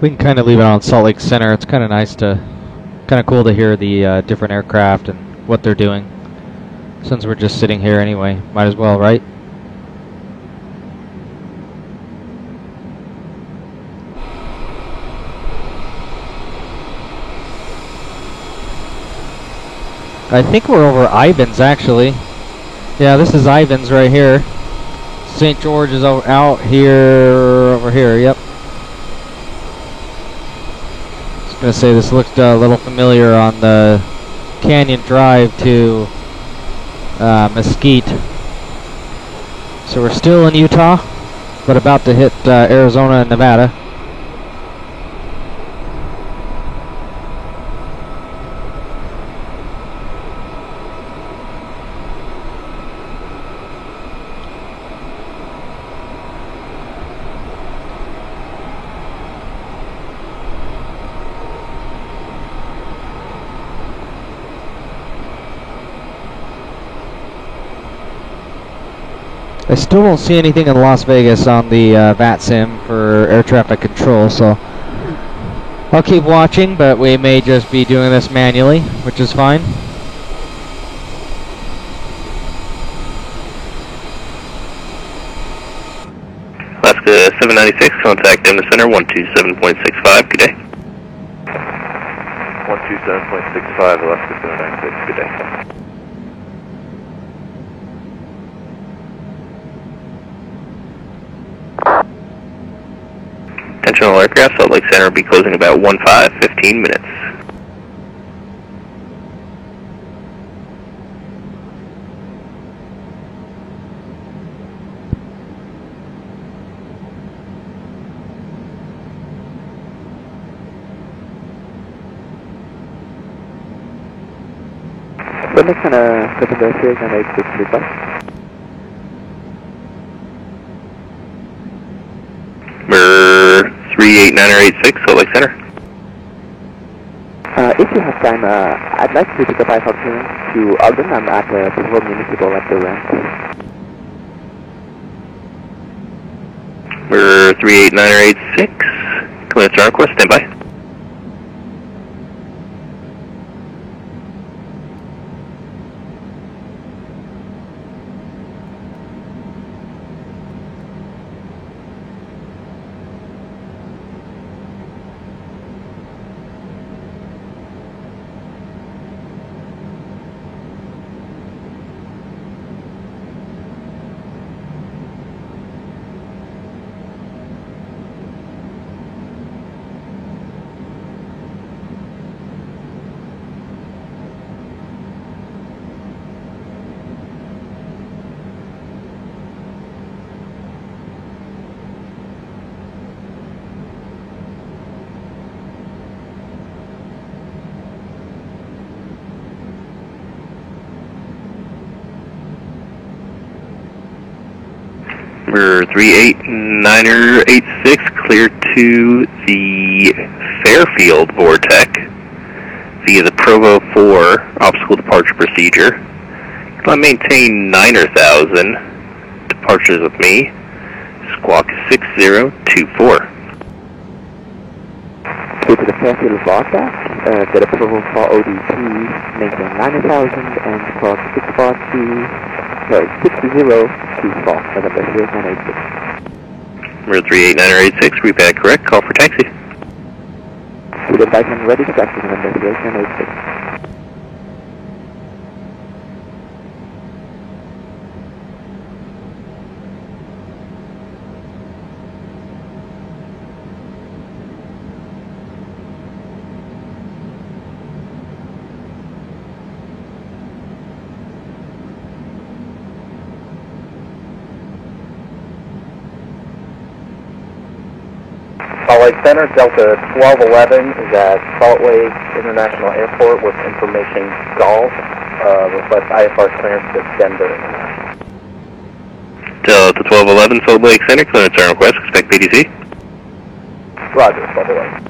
I: We can kind of leave it on Salt Lake Center. It's kind of nice to, kind of cool to hear the different aircraft and what they're doing. Since we're just sitting here anyway, might as well, right? I think we're over Ivins, actually. Yeah, this is Ivins right here. St. George is out here, over here, yep. I was going to say this looked a little familiar on the Canyon Drive to Mesquite. So we're still in Utah, but about to hit Arizona and Nevada. I still don't see anything in Las Vegas on the VATSIM for air traffic control, so I'll keep watching, but we may just be doing this manually, which is fine.
D: Alaska 796, contact in the center 127.65, good day.
J: 127.65, Alaska 796, good day.
D: Attention all aircraft, Salt Lake Center will be closing about 15 minutes.
C: Sonic Center, Philadelphia, 98635.
D: We're 38986, Salt Lake Center.
C: If you have time, I'd like to pick up I-14 to Ogden. I'm at the Provo Municipal at the ramp.
D: We're 38986, clearance to request, stand by. We're 38986, clear to the Fairfield Vortex via the Provo 4 obstacle departure procedure. I'll maintain 9,000 departures with me. Squawk 6024.
C: Clear to the Fairfield Vortex, get a Provo 4 ODT, maintain 9,000 and squawk 6024, November 38986.
D: We're 38986, repack correct, call for taxi.
C: With the Dyson ready to taxi, November 38986.
J: Salt Lake Center, Delta 1211 is at Salt Lake International Airport with information golf. Request IFR clearance to Denver International.
D: Delta 1211, Salt Lake Center, clearance on request, expect PTC.
J: Roger, 1211.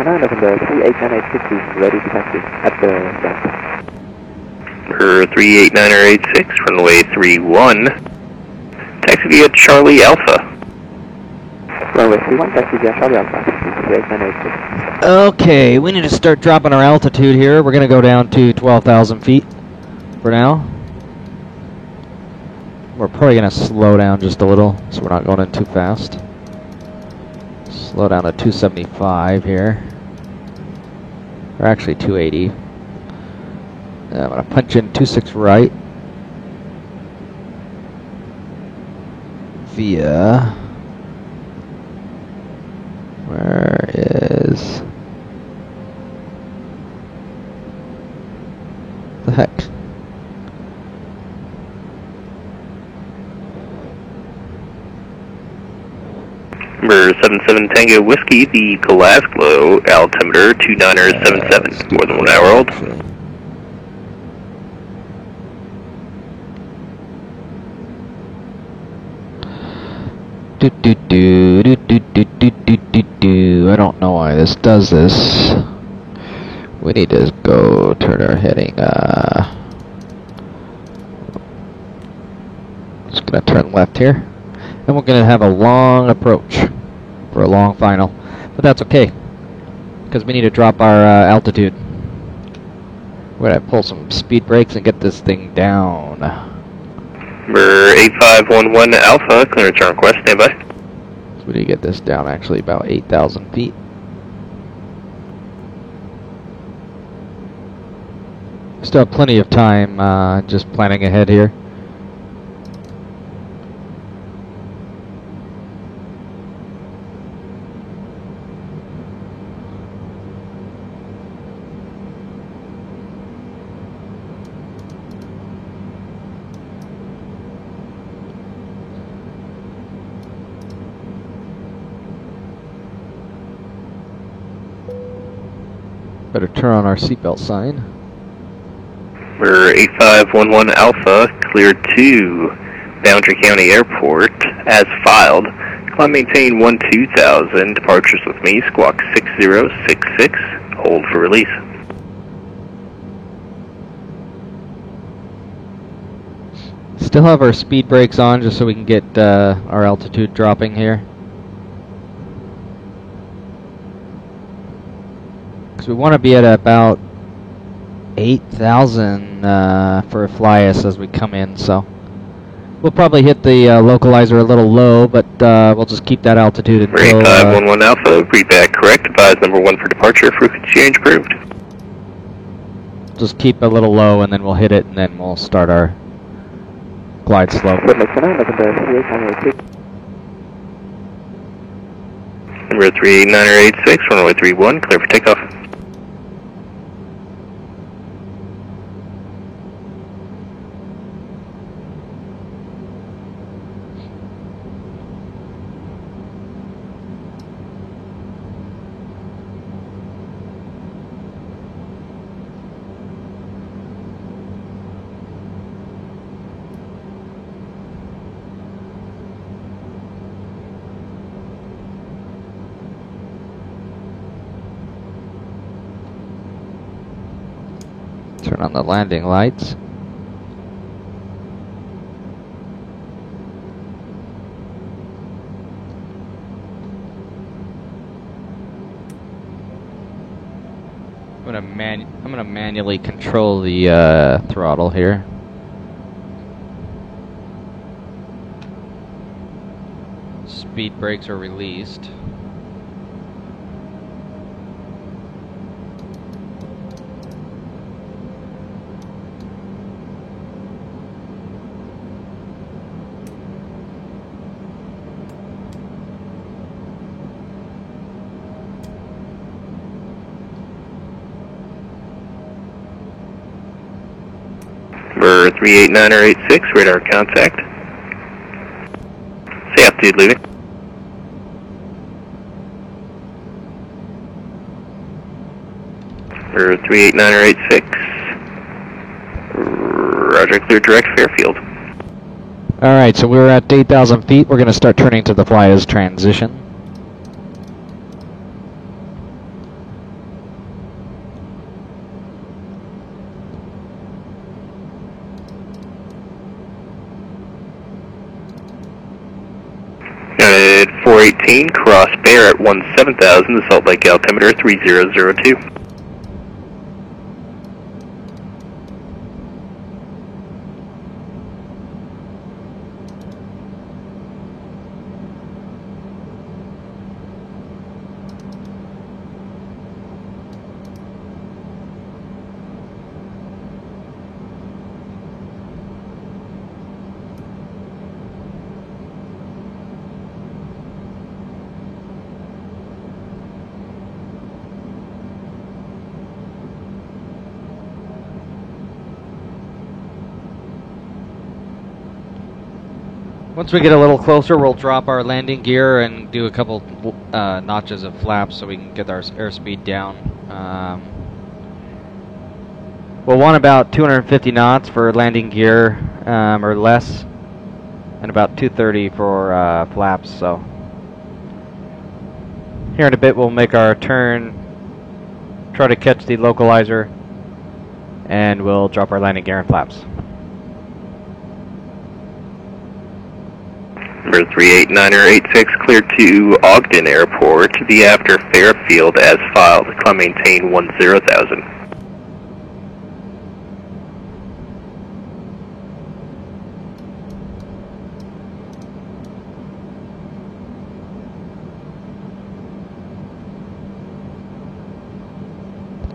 C: 9, open the 38986 is ready to taxi at the ramp.
D: For 38986, runway 31. Taxi via Charlie Alpha.
C: Runway 31, taxi via Charlie Alpha, 38986.
I: Okay, we need to start dropping our altitude here. We're going to go down to 12,000 feet for now. We're probably going to slow down just a little so we're not going in too fast. Slow down to 275 here. Or actually 280. I'm going to punch in 26 right. Via... Where is... the heck?
D: Number 77 Tango Whiskey, the Glasgow altimeter 2977, more than 1 hour old.
I: I don't know why this does this. We need to go turn our heading, just gonna turn left here. And we're gonna have a long approach for a long final. But that's okay, because we need to drop our altitude. We're gonna pull some speed brakes and get this thing down.
D: Number 8511 Alpha, clearance turn request, standby.
I: So we need to get this down actually about 8,000 feet. Still have plenty of time, just planning ahead here. Better turn on our seatbelt sign.
D: Number 8511 Alpha, cleared to Boundary County Airport, as filed. Climb maintain 12000, departures with me, squawk 6066, hold for release.
I: Still have our speed brakes on just so we can get our altitude dropping here. Because we want to be at about 8,000 for a fly us as we come in, so we'll probably hit the localizer a little low, but we'll just keep that altitude until...
D: 8511 Alpha, read back correct, advise number 1 for departure, frequency change approved.
I: Just keep a little low and then we'll hit it and then we'll start our glide slope.
C: Number 38986.
D: Number 38986, runway 31, clear for takeoff.
I: Turn on the landing lights. I'm gonna manually control the throttle here. Speed brakes are released.
D: Number 38986, radar contact. Say altitude leaving. Number 38986. Roger, clear direct Fairfield.
I: Alright, so we're at 8,000 feet. We're going to start turning to the fly as transition.
D: United 418, cross Bear at 17,000, the Salt Lake altimeter 3002.
I: Once we get a little closer, we'll drop our landing gear and do a couple notches of flaps so we can get our airspeed down. We'll want about 250 knots for landing gear or less, and about 230 for flaps. So here in a bit we'll make our turn, try to catch the localizer, and we'll drop our landing gear and flaps.
D: Number 389er86, clear to Ogden Airport, the after Fairfield as filed, climb maintain 10,000.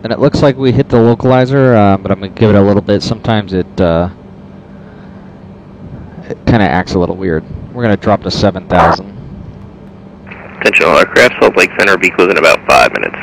I: And it looks like we hit the localizer, but I'm going to give it a little bit. Sometimes it kind of acts a little weird. We're going to drop to 7,000.
D: Attention all aircraft, Salt Lake Center, be closing in about 5 minutes.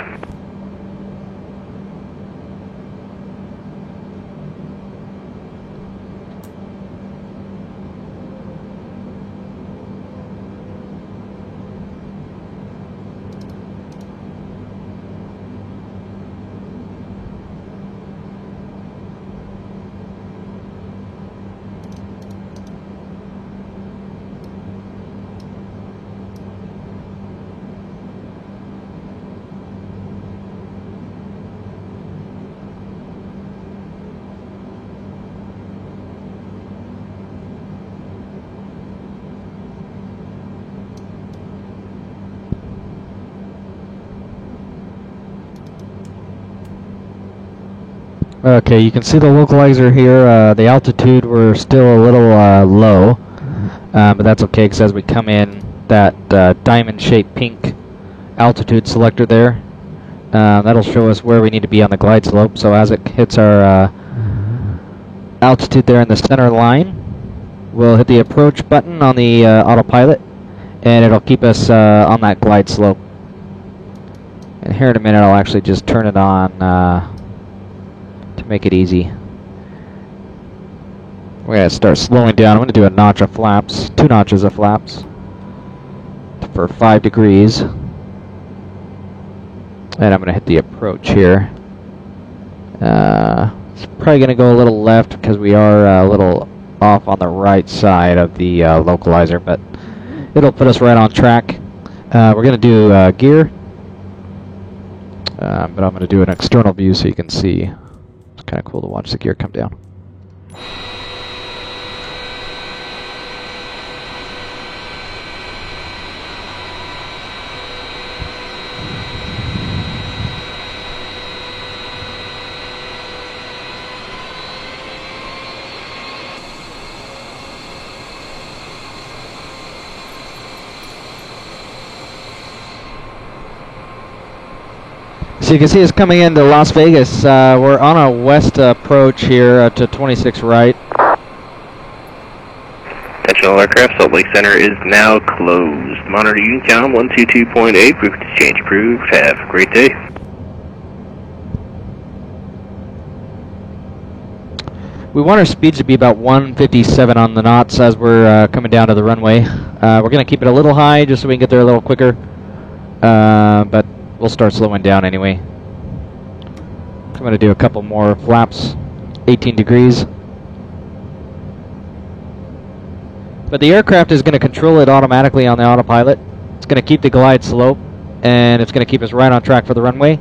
I: Okay, you can see the localizer here. The altitude, we're still a little low, but that's okay because as we come in, that diamond-shaped pink altitude selector there, that'll show us where we need to be on the glide slope. So as it hits our altitude there in the center line, we'll hit the approach button on the autopilot, and it'll keep us on that glide slope. And here in a minute, I'll actually just turn it on to make it easy. We're going to start slowing down. I'm going to do a notch of flaps, 2 notches of flaps for 5 degrees. And I'm going to hit the approach here. It's probably going to go a little left because we are a little off on the right side of the localizer, but it'll put us right on track. We're going to do gear, but I'm going to do an external view so you can see. It's kind of cool to watch the gear come down. So you can see us coming into Las Vegas. We're on a west approach here to 26 right.
D: Attention all aircraft, Salt Lake Center is now closed. Monitor Unicom 122.8, frequency change approved. Have a great day.
I: We want our speeds to be about 157 on the knots as we're coming down to the runway. We're going to keep it a little high just so we can get there a little quicker. But we'll start slowing down anyway. I'm going to do a couple more flaps, 18 degrees. But the aircraft is going to control it automatically on the autopilot. It's going to keep the glide slope, and it's going to keep us right on track for the runway.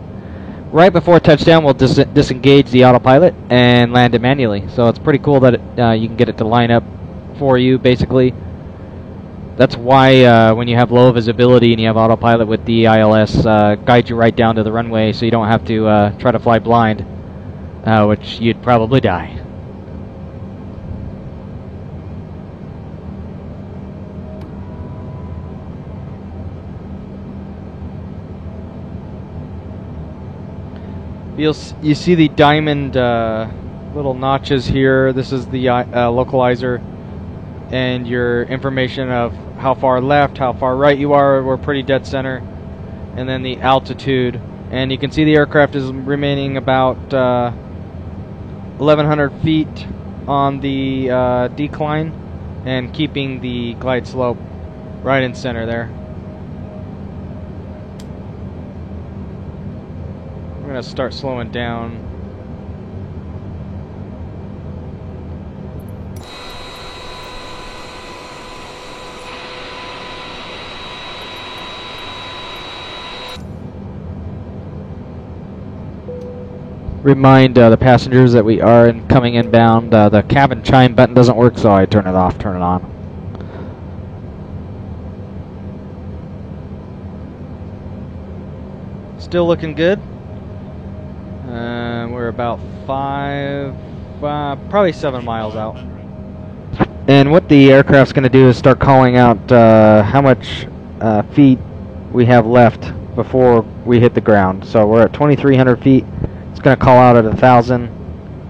I: Right before touchdown, we'll disengage the autopilot and land it manually. So it's pretty cool that you can get it to line up for you, basically. That's why when you have low visibility and you have autopilot with the ILS, guide you right down to the runway so you don't have to try to fly blind, which you'd probably die. You see the diamond little notches here. This is the localizer and your information of how far left, how far right you are. We're pretty dead center. And then the altitude. And you can see the aircraft is remaining about 1,100 feet on the decline and keeping the glide slope right in center there. I'm going to start slowing down. Remind the passengers that we are coming inbound. The cabin chime button doesn't work, so I turn it off, turn it on. Still looking good. We're about probably 7 miles out. And what the aircraft's going to do is start calling out how much feet we have left before we hit the ground. So we're at 2,300 feet. It's going to call out at 1,000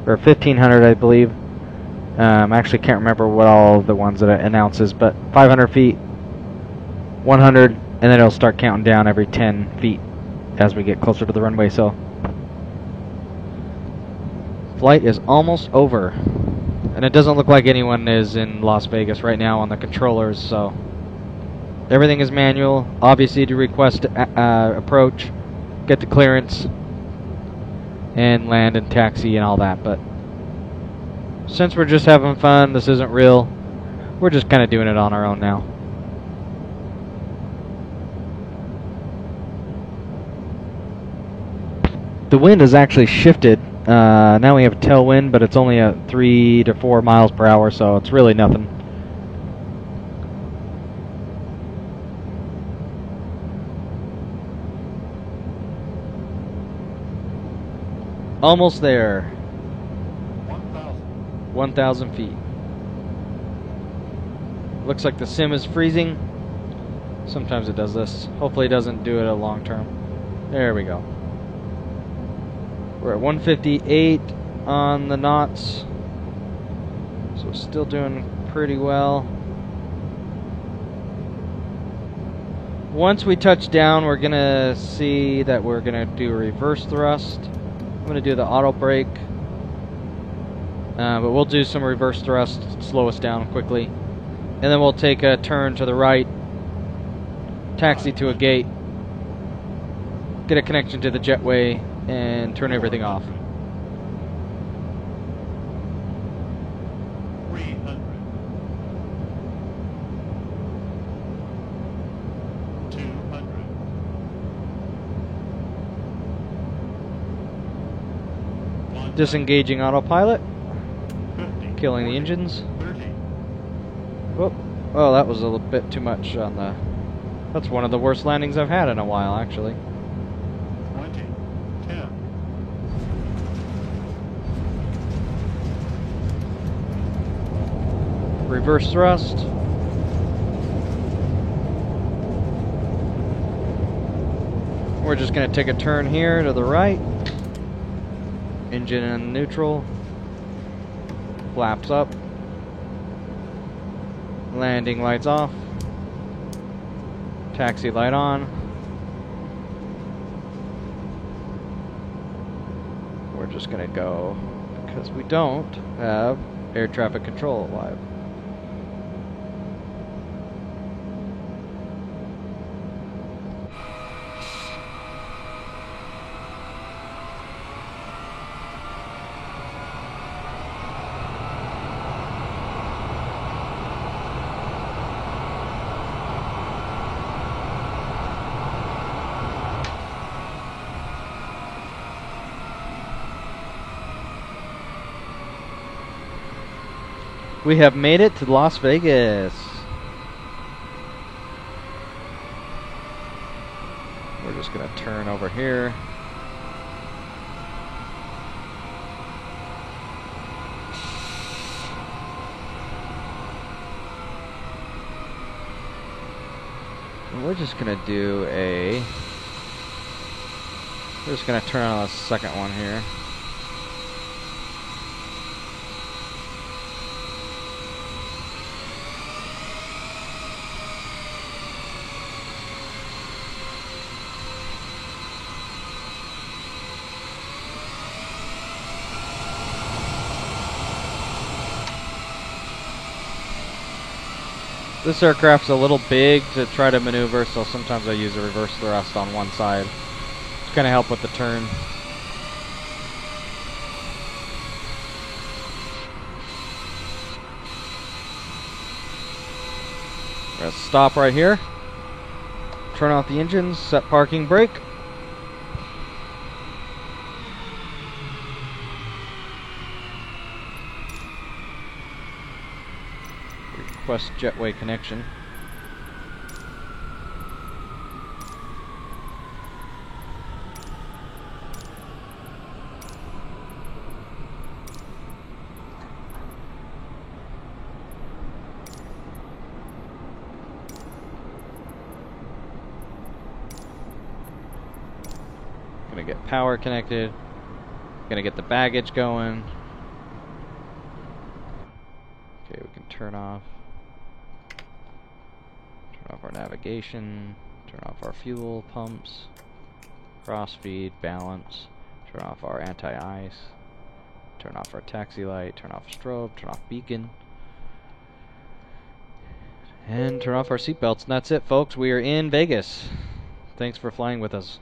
I: or 1,500, I believe. I actually can't remember what all the ones that it announces, but 500 feet, 100, and then it'll start counting down every 10 feet as we get closer to the runway. So flight is almost over, and it doesn't look like anyone is in Las Vegas right now on the controllers, so everything is manual. Obviously, to request approach, get the clearance, and land and taxi and all that. But since we're just having fun, this isn't real, we're just kind of doing it on our own now. The wind has actually shifted. Now we have a tailwind, but it's only at 3 to 4 miles per hour, so it's really nothing. Almost there. 1,000 feet. Looks like the sim is freezing. Sometimes it does this. Hopefully it doesn't do it a long term. There we go. We're at 158 on the knots. So we're still doing pretty well. Once we touch down, we're going to see that we're going to do a reverse thrust. I'm going to do the auto brake. But we'll do some reverse thrust, slow us down quickly. And then we'll take a turn to the right, taxi to a gate, get a connection to the jetway, and turn everything off.
K: 300. 200.
I: Disengaging autopilot.
K: 50.
I: Killing the engines.
K: 30.
I: Whoop. Oh, that was a little bit too much on the... That's one of the worst landings I've had in a while, actually.
K: 20. 10.
I: Reverse thrust. We're just going to take a turn here to the right. Engine in neutral. Flaps up. Landing lights off. Taxi light on. We're just going to go because we don't have air traffic control live. We have made it to Las Vegas. here. And we're just gonna do a... We're just gonna turn on the second one here. This aircraft's a little big to try to maneuver, so sometimes I use a reverse thrust on one side. It's gonna help with the turn. We're gonna stop right here. Turn off the engines, set parking brake. Request jetway connection. Gonna get power connected. Gonna get the baggage going. Okay, we can turn off our navigation, turn off our fuel pumps, cross feed, balance, turn off our anti-ice, turn off our taxi light, turn off strobe, turn off beacon, and turn off our seatbelts. And that's it, folks. We are in Vegas. Thanks for flying with us.